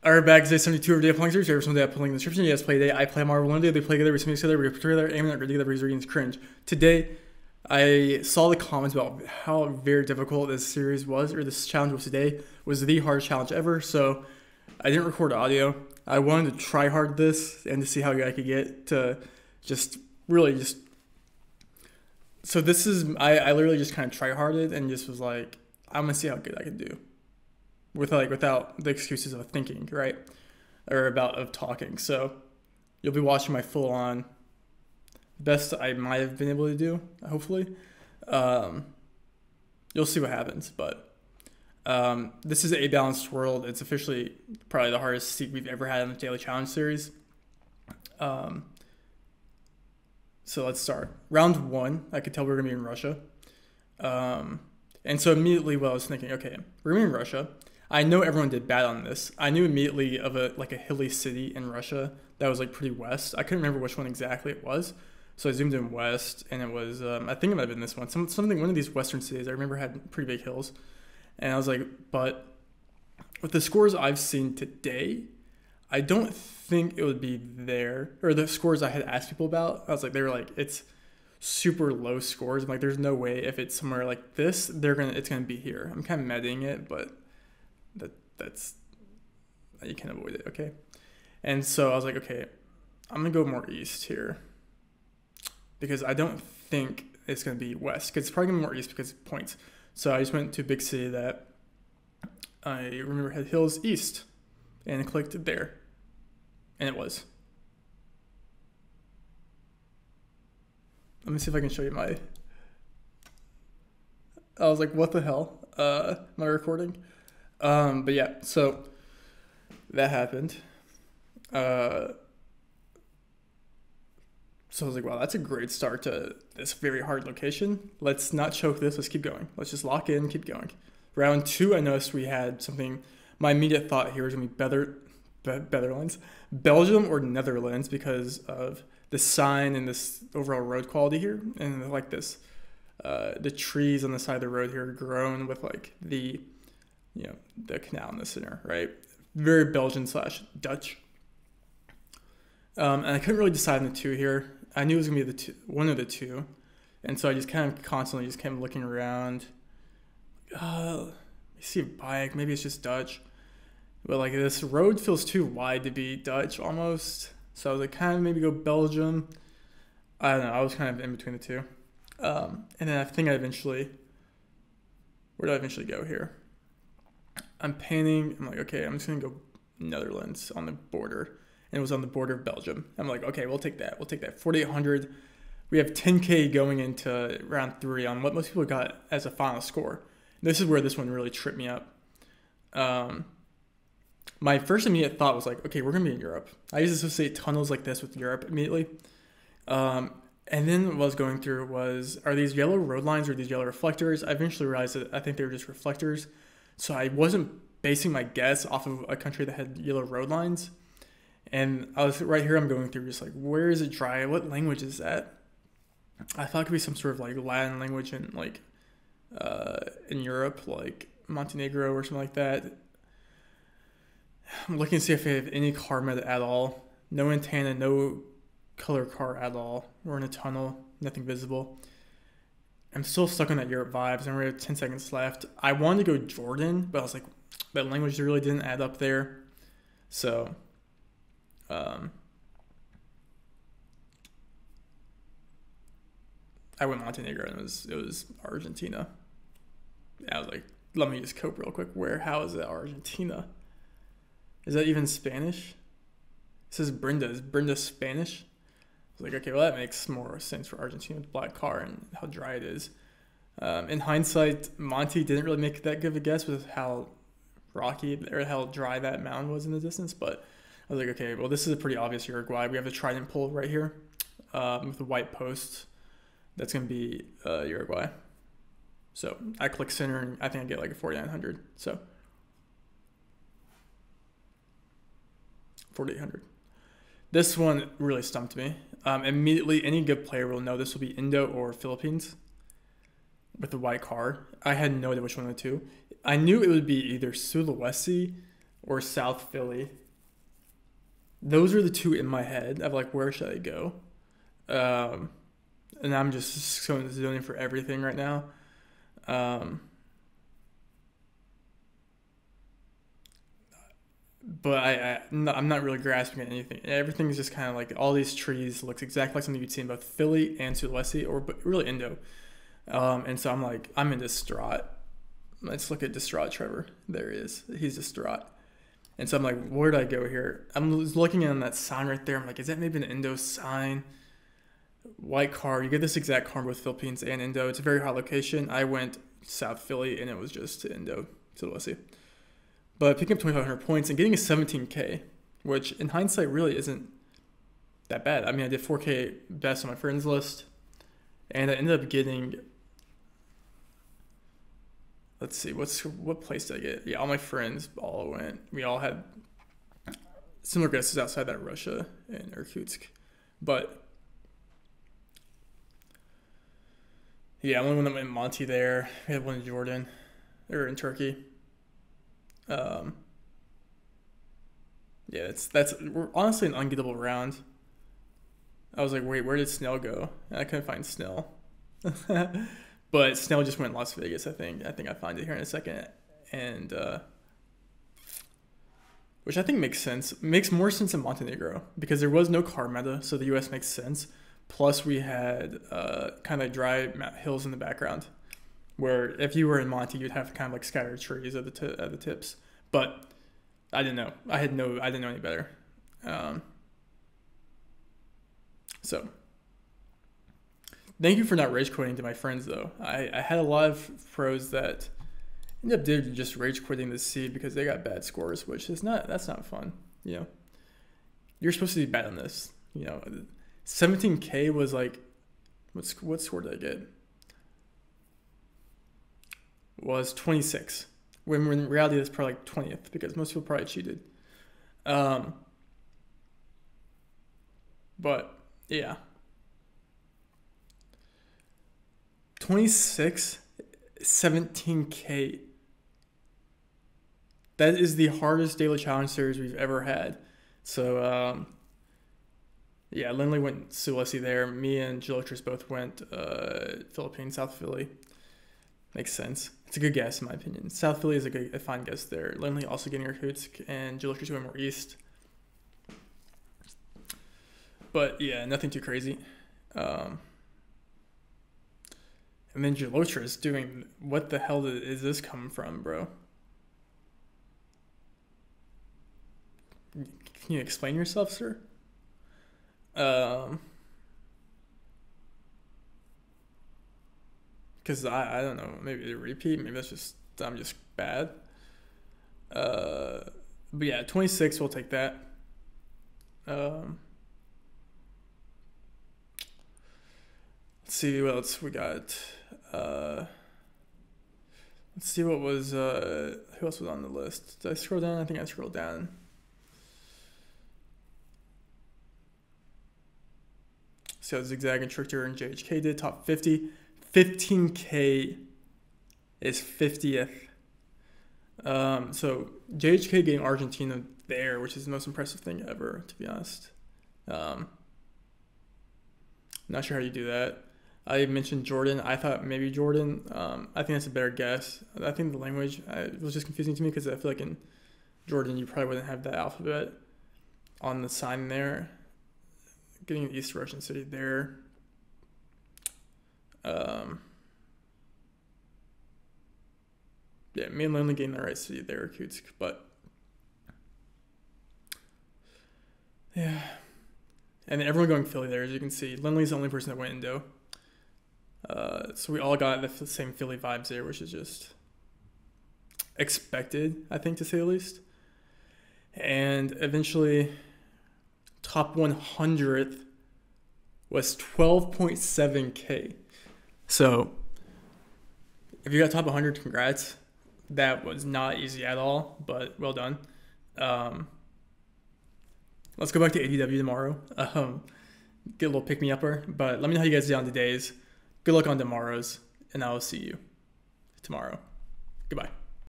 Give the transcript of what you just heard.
Alright, back today, 72 of Day of Playing Series. Every single day I play in the description. Yes, play day. I play Marvel one day. They play together. We see each other. We play together. Aiming at together. Reason against cringe. Today, I saw the comments about how very difficult this series was, or this challenge was today. It was the hardest challenge ever. So I didn't record audio. I wanted to try hard this and to see how good I could get to just really just. So this is I literally just kind of try harded and just was like, I'm gonna see how good I can do without the excuses of thinking, right? Or of talking. So you'll be watching my full on best I might have been able to do, hopefully. You'll see what happens, but this is A Balanced World. It's officially probably the hardest seek we've ever had in the Daily Challenge series. So let's start. Round one, I could tell we were gonna be in Russia. And so immediately I was thinking, okay, we're gonna be in Russia. I know everyone did bad on this. I knew immediately of a hilly city in Russia that was like pretty west. I couldn't remember which one exactly it was. So I zoomed in west, and it was I think it might have been this one. One of these western cities I remember had pretty big hills. And I was like, but with the scores I've seen today, I don't think it would be there. Or the scores I had asked people about, I was like, they were like, it's super low scores. I'm like, there's no way if it's somewhere like this, it's gonna be here. I'm kind of medding it, but that's you can avoid it, okay? And so I was like, okay, I'm gonna go more east here because I don't think it's gonna be west because it's probably gonna be more east because of points. So I just went to a big city that I remember had hills east and clicked there, and it was. Let me see if I can show you my. I was like, what the hell? My recording. But yeah, so that happened. So I was like, wow, that's a great start to this very hard location. Let's not choke this. Let's keep going. Let's just lock in, keep going. Round two, I noticed we had something. My immediate thought here was going to be Netherlands, Belgium or Netherlands because of the sign and this overall road quality here. And like this, the trees on the side of the road here are grown with like the canal in the center, right? Very Belgian / Dutch. And I couldn't really decide on the two here. I knew it was gonna be one of the two, and so I just kind of constantly just kept looking around. Let me see a bike. Maybe it's just Dutch, but like this road feels too wide to be Dutch almost. So I was like, kind of maybe go Belgium. I don't know. I was kind of in between the two, and then I think where did I eventually go here? I'm painting. I'm like, okay, I'm just gonna go Netherlands on the border. And it was on the border of Belgium. I'm like, okay, we'll take that. 4,800. We have 10K going into round three on what most people got as a final score. This is where this one really tripped me up. My first immediate thought was like, okay, we're gonna be in Europe. I used to associate tunnels like this with Europe immediately. And then what I was going through was, are these yellow road lines or these yellow reflectors? I eventually realized that I think they were just reflectors. So I wasn't basing my guess off of a country that had yellow road lines. And I was right here, I'm going through just like, where is it dry? What language is that? I thought it could be some sort of like Latin language in like in Europe, like Montenegro or something like that. I'm looking to see if they have any car meta at all. No antenna, no color car at all. We're in a tunnel, nothing visible. I'm still stuck on that Europe vibes. And we have 10 seconds left. I wanted to go Jordan, but I was like, that language really didn't add up there. So I went Montenegro and it was Argentina. I was like, let me just cope real quick. How is it Argentina? Is that even Spanish? It says Brenda. Is Brenda Spanish? I was like, okay, well that makes more sense for Argentina with black car and how dry it is. In hindsight, Monty didn't really make that good of a guess with how rocky or how dry that mountain was in the distance, but I was like, okay, well, this is a pretty obvious Uruguay. We have the trident pole right here with the white post. That's going to be Uruguay. So I click center, and I think I get like a 4,900. So 4,800. This one really stumped me. Immediately, any good player will know this will be Indo or Philippines with the white car. I had no idea which one of the two. I knew it would be either Sulawesi or South Philly. Those are the two in my head of like, where should I go? And I'm just zoning for everything right now. But I'm not really grasping at anything. Everything is just kind of like all these trees looks exactly like something you'd see in both Philly and Sulawesi, or really Indo. And so I'm like, I'm in distraught. Let's look at distraught Trevor. There he is. He's distraught. And so I'm like, where do I go here? I'm looking at that sign right there. I'm like, is that maybe an Indo sign? White car. You get this exact car in both Philippines and Indo. It's a very hot location. I went South Philly and it was just to Indo, Sulawesi. But picking up 2,500 points and getting a 17K, which in hindsight really isn't that bad. I mean, I did 4K best on my friends list, and I ended up getting, let's see, what place did I get? Yeah, all my friends all went. We all had similar guesses outside that Russia and Irkutsk. But yeah, only one that went Monty there. We had one in Jordan, or in Turkey. Yeah, that's honestly an ungettable round. I was like, wait, where did Snell go? And I couldn't find Snell. But Snell just went Las Vegas, I think. I think I find it here in a second. And which I think makes sense. Makes more sense in Montenegro because there was no car meta, so the US makes sense. Plus we had kind of dry hills in the background, where if you were in Monty, you'd have kind of like scattered trees at the tips. But I didn't know. I didn't know any better. So thank you for not rage quitting to my friends though. I had a lot of pros that ended up did just rage quitting the seed because they got bad scores, which is that's not fun. You know, you're supposed to be bad on this. You know, 17K was like, what score did I get? Was 26. When in reality it's probably like 20th because most people probably cheated. But yeah. 26, 17K. That is the hardest daily challenge series we've ever had. So yeah, Lindley went Sulawesi there. Me and Jilotris both went Philippines, South Philly. Makes sense. It's a good guess in my opinion. South Philly is a fine guess there. Lindley also getting Irkutsk, and Jilotris going more east. But yeah, nothing too crazy. And then Jilotris doing, what the hell is this coming from, bro? Can you explain yourself, sir? Because I don't know, maybe a repeat, maybe I'm just bad. But yeah, 26, we'll take that. Let's see what else we got. Let's see what was, who else was on the list? Did I scroll down? I think I scrolled down. So Zigzag and Trickster and JHK did top 50. 15K is 50th. So JHK getting Argentina there, which is the most impressive thing ever, to be honest. Not sure how you do that. I mentioned Jordan. I thought maybe Jordan. I think that's a better guess. I think the language was just confusing to me because I feel like in Jordan you probably wouldn't have that alphabet on the sign there. Getting an East Russian city there. Yeah, me and Lindley getting the right city there, Irkutsk, but yeah. And then everyone going Philly there, as you can see. Lindley's the only person that went Indo. So we all got the same Philly vibes there, which is just expected, I think, to say the least. And eventually, top 100th was 12.7K. So if you got top 100, congrats. That was not easy at all, but well done. Let's go back to ADW tomorrow. Get a little pick-me-upper, but let me know how you guys did on today's. Good luck on tomorrow's, and I will see you tomorrow. Goodbye.